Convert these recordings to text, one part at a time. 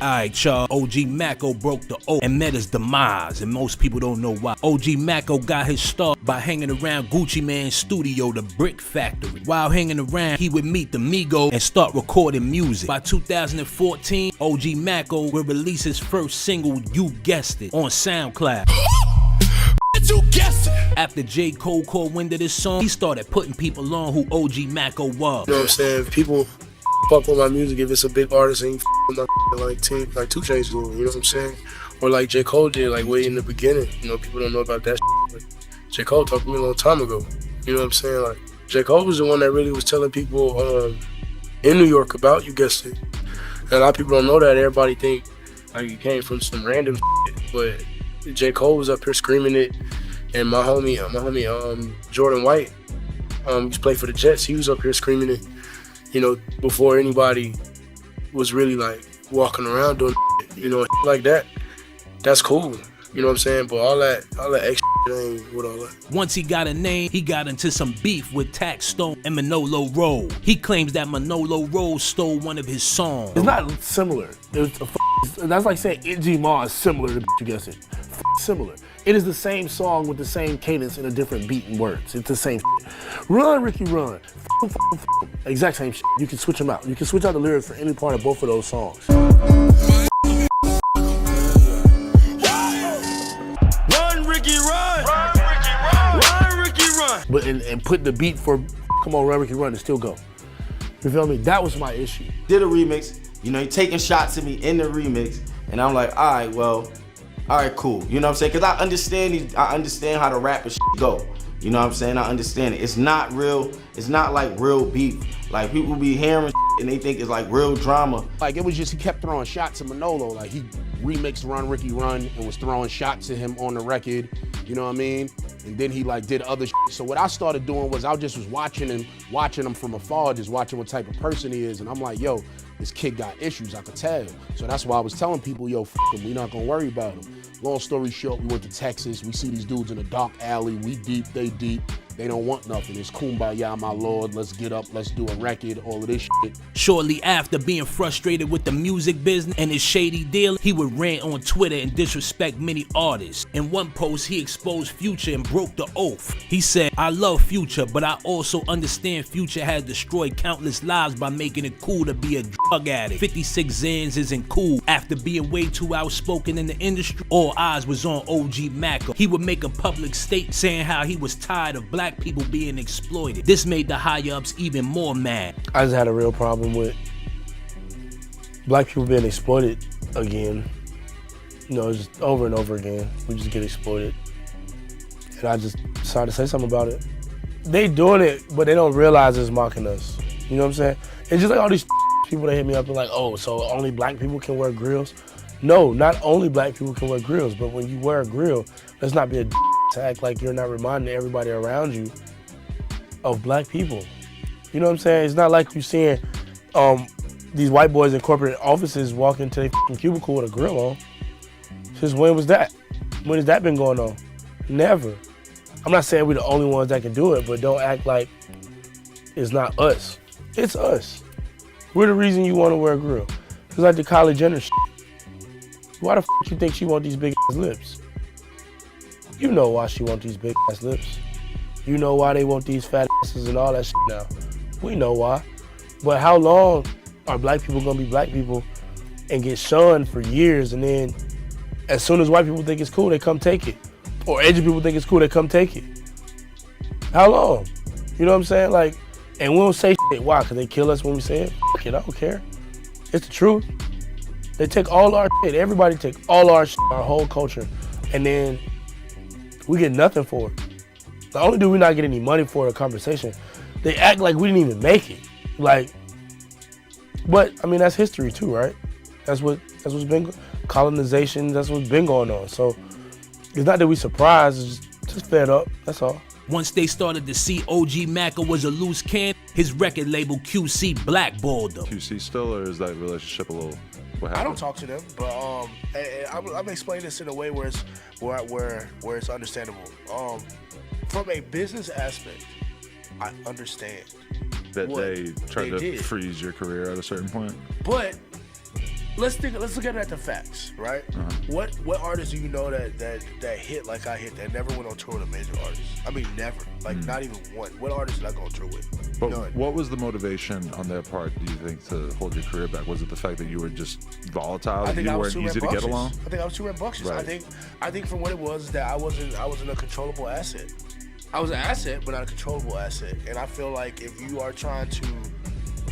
Alright, y'all, OG Maco broke the oath and met his demise, and most people don't know why. OG Maco got his start by hanging around Gucci Mane's studio, the Brick Factory. While hanging around, he would meet the Migos and start recording music. By 2014, OG Maco would release his first single, You Guessed It, on SoundCloud. You guessed it. After J. Cole caught wind of this song, he started putting people on who OG Maco was. You know what I'm saying? People fuck with my music if it's a big artist and with my like 2 Chainz doing, you know what I'm saying? Or like J. Cole did, like way in the beginning. You know, people don't know about that but J. Cole talked to me a long time ago. You know what I'm saying? Like, J. Cole was the one that really was telling people in New York about You Guessed It. And a lot of people don't know that. Everybody think like you came from some random but J. Cole was up here screaming it, and my homie Jordan White, used to play for the Jets. He was up here screaming it, you know, before anybody was really like walking around doing it, you know, like that. That's cool, you know what I'm saying? But all that extra ain't with all that. Once he got a name, he got into some beef with Tax Stone and Manolo Rose. He claims that Manolo Rose stole one of his songs. It's not similar. That's like saying Iggy Ma is similar to You Guessed It. Similar. It is the same song with the same cadence and a different beat and words. It's the same shit. Run, Ricky, run. Exact same shit. You can switch them out. You can switch out the lyrics for any part of both of those songs. Run, Ricky, run. Run, Ricky, run. Run, Ricky, run. But and put the beat for come on, Run, Ricky, run and still go. You feel me? That was my issue. Did a remix. You know, he taking shots at me in the remix, and I'm like, all right, well. All right, cool. You know what I'm saying? Because I understand how the rap and shit go. You know what I'm saying? I understand it. It's not real. It's not like real beef. Like people be hearing shit and they think it's like real drama. Like it was just he kept throwing shots at Manolo. Like he remixed Run Ricky Run and was throwing shots at him on the record. You know what I mean? And then he like did other shit. So what I started doing was I just was watching him from afar, just watching what type of person he is. And I'm like, yo, this kid got issues, I could tell. So that's why I was telling people, yo, f him, we not gonna worry about him. Long story short, we went to Texas. We see these dudes in a dark alley. We deep, they deep. They don't want nothing. It's kumbaya, my lord. Let's get up, let's do a record, all of this shit. Shortly after being frustrated with the music business and his shady deal, he would rant on Twitter and disrespect many artists. In one post, he exposed Future and broke the oath. He said, I love Future, but I also understand Future has destroyed countless lives by making it cool to be a drug addict. 56 Zans isn't cool. After being way too outspoken in the industry, all eyes was on OG Maco. He would make a public statement saying how he was tired of black people being exploited. This made the higher-ups even more mad. I just had a real problem with black people being exploited again. You know, just over and over again. We just get exploited. And I just decided to say something about it. They doing it, but they don't realize it's mocking us. You know what I'm saying? It's just like all these people that hit me up and like, oh, so only black people can wear grills? No, not only black people can wear grills, but when you wear a grill, let's not be a to act like you're not reminding everybody around you of black people. You know what I'm saying? It's not like you're seeing these white boys in corporate offices walk into their cubicle with a grill on. Since when was that? When has that been going on? Never. I'm not saying we're the only ones that can do it, but don't act like it's not us. It's us. We're the reason you want to wear a grill. It's like the Kylie Jenner shit. Why the f you think she want these big ass lips? You know why she want these big ass lips. You know why they want these fat asses and all that shit now. We know why. But how long are black people gonna be black people and get shunned for years, and then as soon as white people think it's cool, they come take it? Or Asian people think it's cool, they come take it? How long? You know what I'm saying? Like, and we don't say shit. Why? Because they kill us when we say it? F it, I don't care. It's the truth. They take all our shit. Everybody take all our shit, our whole culture, and then we get nothing for it. Not only do we not get any money for a conversation, they act like we didn't even make it. Like, but I mean, that's history too, right? That's what's been colonization. That's what's been going on. So it's not that we surprised. It's just fed up. That's all. Once they started to see OG Maco was a loose cannon, his record label QC blackballed him. QC still, or is that relationship a little? What happened? I don't talk to them, but I'm explaining this in a way where it's understandable. From a business aspect, I understand that they tried to freeze your career at a certain point. But let's look at it at the facts, right? What artists do you know that hit like I hit that never went on tour with a major artist? I mean, never. Like, not even one. What artist did I go on tour with? But None. what was the motivation on their part, do you think, to hold your career back? Was it the fact that you were just volatile, that you weren't easy to get along? I think I was too rambunctious. Right. I think from what it was that I wasn't a controllable asset. I was an asset, but not a controllable asset. And I feel like if you are trying to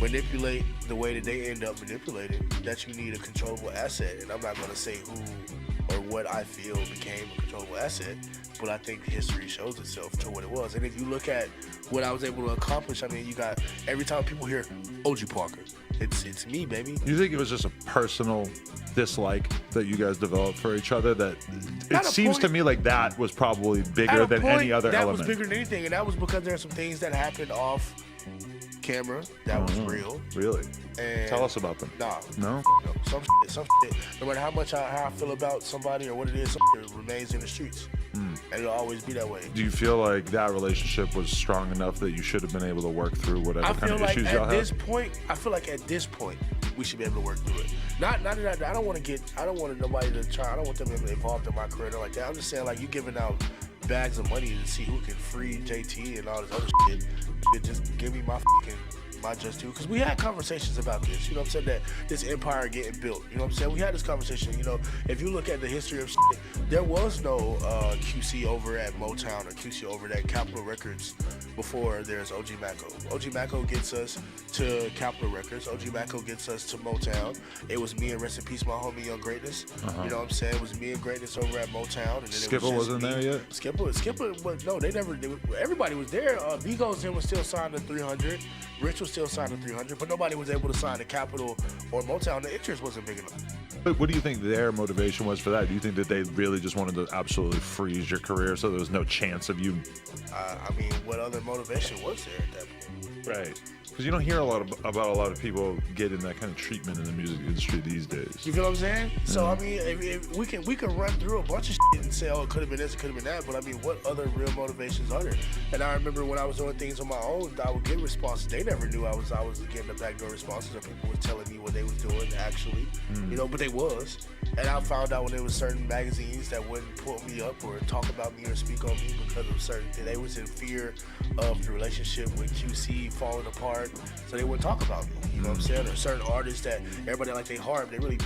manipulate the way that they end up manipulated, that you need a controllable asset. And I'm not going to say who or what I feel became a controllable asset, but I think history shows itself to what it was. And if you look at what I was able to accomplish, I mean, you got every time people hear OG Parker, it's me, baby. You think it was just a personal dislike that you guys developed for each other? That it seems to me like that was probably bigger than any other element. That was bigger than anything, and that was because there are some things that happened off camera that was real. Really? And tell us about them. Nah. No? Some shit, no matter how I feel about somebody or what it is, some shit remains in the streets. And it'll always be that way. Do you feel like that relationship was strong enough that you should have been able to work through whatever kind of issues y'all had? I feel like at this point, we should be able to work through it. Not that I don't want nobody to try. I don't want them to be involved in my career or like that. I'm just saying, like, you giving out bags of money to see who can free JT and all this other shit. Just give me my just due. Because we had conversations about this, you know what I'm saying, that this empire getting built, you know what I'm saying? We had this conversation, you know, if you look at the history of shit, there was no QC over at Motown or QC over at Capitol Records before there's OG Maco. OG Maco gets us to Capitol Records. OG Maco gets us to Motown. It was me and rest in peace, my homie Young Greatness. You know what I'm saying? It was me and Greatness over at Motown. And then Skipper wasn't there yet? Skipper, but no, everybody was there. Migos was still signed to 300. Rich was still signed to 300, but nobody was able to sign to Capitol or Motown. The interest wasn't big enough. But what do you think their motivation was for that? Do you think that they really just wanted to absolutely freeze your career so there was no chance of you? I mean, what other motivation was there at that point? Right. Because you don't hear about a lot of people getting that kind of treatment in the music industry these days. You feel what I'm saying? Yeah. So I mean, if we can run through a bunch of shit and say, oh, it could have been this, it could have been that. But I mean, what other real motivations are there? And I remember when I was doing things on my own, I would get responses. They never knew I was getting the backdoor responses, or people was telling me what they was doing actually. You know, but they was. And I found out when there was certain magazines that wouldn't pull me up or talk about me or speak on me because of certain things. They was in fear of the relationship with QC falling apart, so they wouldn't talk about me. You know what I'm saying? Or certain artists that everybody like they harm, they really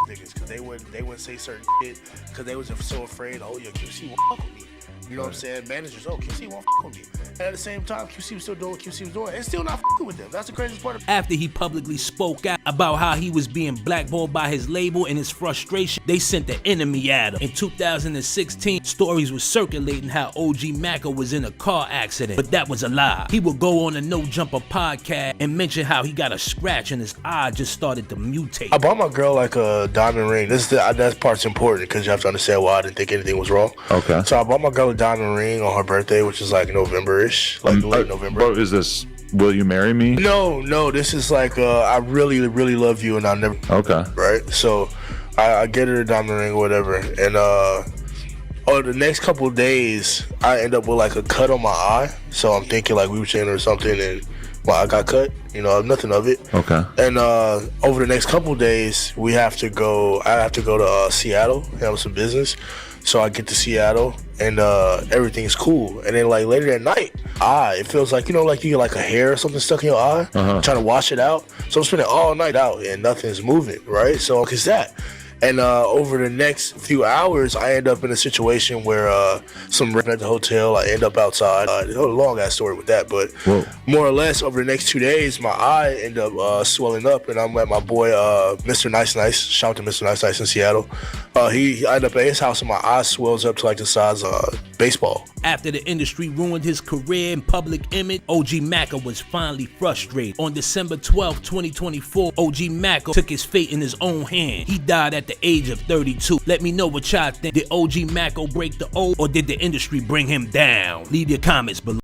niggas because they wouldn't say certain shit because they was so afraid. Oh yeah, QC won't fuck with me. You know what I'm saying? Managers, oh, QC won't fuck with me. And at the same time, QC was still doing what QC was doing and still not fucking with them. That's the craziest part. After he publicly spoke out about how he was being blackballed by his label and his frustration, they sent the enemy at him. In 2016, stories were circulating how OG Maco was in a car accident, but that was a lie. He would go on a No Jumper podcast and mention how he got a scratch and his eye just started to mutate. I bought my girl like a diamond ring. That part's important because you have to understand why I didn't think anything was wrong. Okay. So I bought my girl a diamond ring on her birthday, which is like November-ish, like late November. Bro, is this Will You Marry Me? No, this is like I really, really love you and I'll never. Okay. Right? So I get her a diamond ring or whatever, and the next couple of days I end up with like a cut on my eye. So I'm thinking like we were chatting or something, and my eye got cut. You know, nothing of it. Okay. And over the next couple of days, I have to go to Seattle, handle some business. So I get to Seattle and everything's cool. And then like later that night, it feels like, you know, like you get like a hair or something stuck in your eye, trying to wash it out. So I'm spending all night out and nothing's moving, right? So it's that. And over the next few hours, I end up in a situation where some rent at the hotel, I end up outside. A long ass story with that, but more or less over the next 2 days, my eye end up swelling up, and I'm at my boy Mr. Nice Nice. Shout out to Mr. Nice Nice in Seattle. He ended up at his house, and my eye swells up to like the size of baseball. After the industry ruined his career and public image, OG Maco was finally frustrated. On December 12, 2024, OG Maco took his fate in his own hand. He died at the age of 32. Let me know what y'all think. Did OG Maco break the oath, or did the industry bring him down? Leave your comments below.